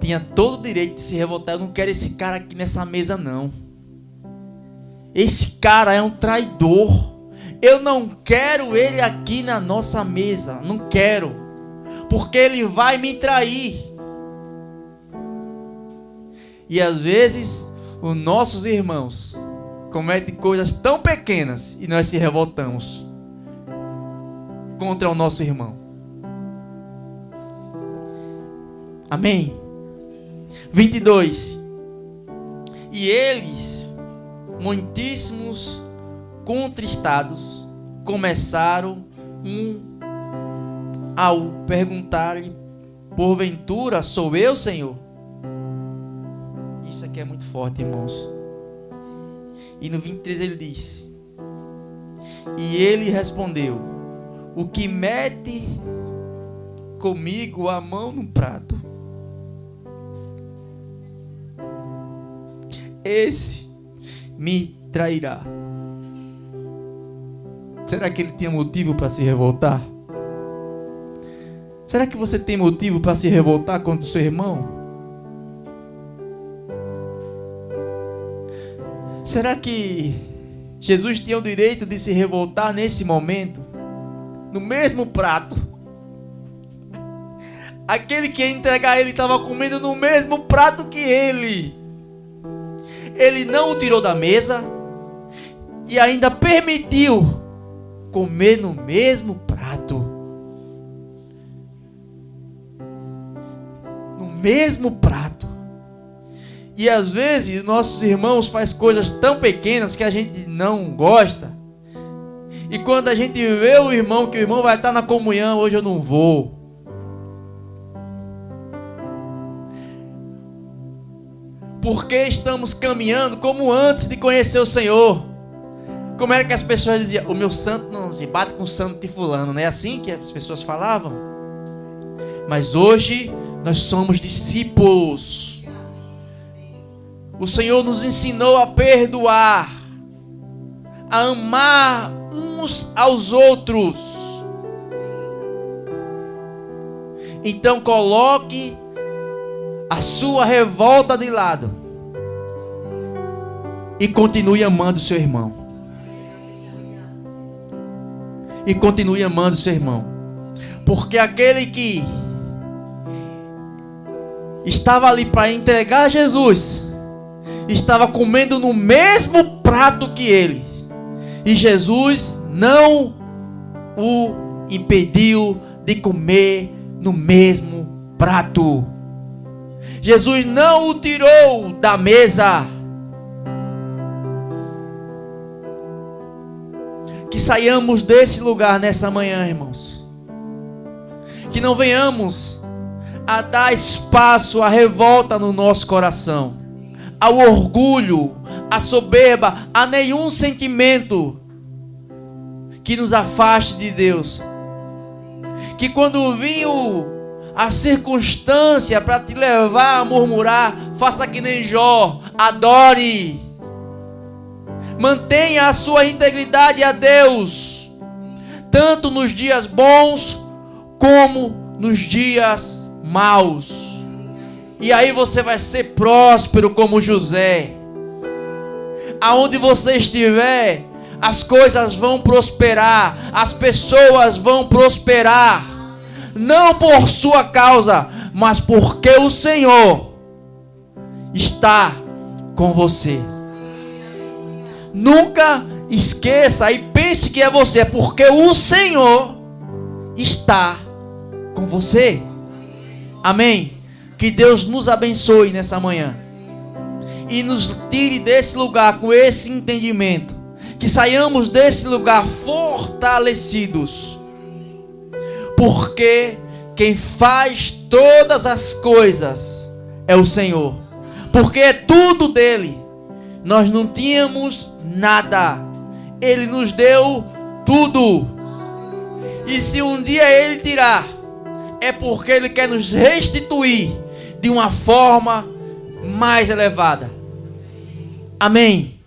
Tinha todo o direito de se revoltar. Eu não quero esse cara aqui nessa mesa não. Esse cara é um traidor. Eu não quero ele aqui na nossa mesa. Não quero. Porque ele vai me trair. E às vezes os nossos irmãos cometem coisas tão pequenas e nós se revoltamos contra o nosso irmão. Amém? 22. E eles, muitíssimos contristados, começaram ao perguntar-lhe: porventura sou eu, Senhor? Isso aqui é muito forte, irmãos. E no 23 ele diz: e ele respondeu: o que mete comigo a mão no prato, esse me trairá. Será que ele tinha motivo para se revoltar? Será que você tem motivo para se revoltar contra o seu irmão? Será que Jesus tinha o direito de se revoltar nesse momento? No mesmo prato. Aquele que ia entregar ele estava comendo no mesmo prato que ele. Ele não o tirou da mesa e ainda permitiu comer no mesmo prato. No mesmo prato. E às vezes nossos irmãos fazem coisas tão pequenas que a gente não gosta. E quando a gente vê o irmão, que o irmão vai estar na comunhão, hoje eu não vou. Porque estamos caminhando como antes de conhecer o Senhor. Como era que as pessoas diziam? O meu santo não se bate com o santo de fulano. Não é assim que as pessoas falavam? Mas hoje nós somos discípulos. O Senhor nos ensinou a perdoar, a amar uns aos outros. Então coloque a sua revolta de lado e continue amando o seu irmão. E continue amando o seu irmão. Porque aquele que estava ali para entregar Jesus estava comendo no mesmo prato que ele. E Jesus não o impediu de comer no mesmo prato. Jesus não o tirou da mesa. Que saiamos desse lugar nessa manhã, irmãos. Que não venhamos a dar espaço à revolta no nosso coração, ao orgulho, à soberba, a nenhum sentimento que nos afaste de Deus. Que quando vir a circunstância para te levar a murmurar, faça que nem Jó, adore. Mantenha a sua integridade a Deus, tanto nos dias bons como nos dias maus. E aí você vai ser próspero como José. Aonde você estiver, as coisas vão prosperar, as pessoas vão prosperar. Não por sua causa, mas porque o Senhor está com você. Nunca esqueça e pense que é você, porque o Senhor está com você. Amém? Que Deus nos abençoe nessa manhã e nos tire desse lugar com esse entendimento. Que saiamos desse lugar fortalecidos, porque quem faz todas as coisas é o Senhor, porque é tudo dele. Nós não tínhamos nada, ele nos deu tudo. E se um dia ele tirar, é porque ele quer nos restituir de uma forma mais elevada. Amém.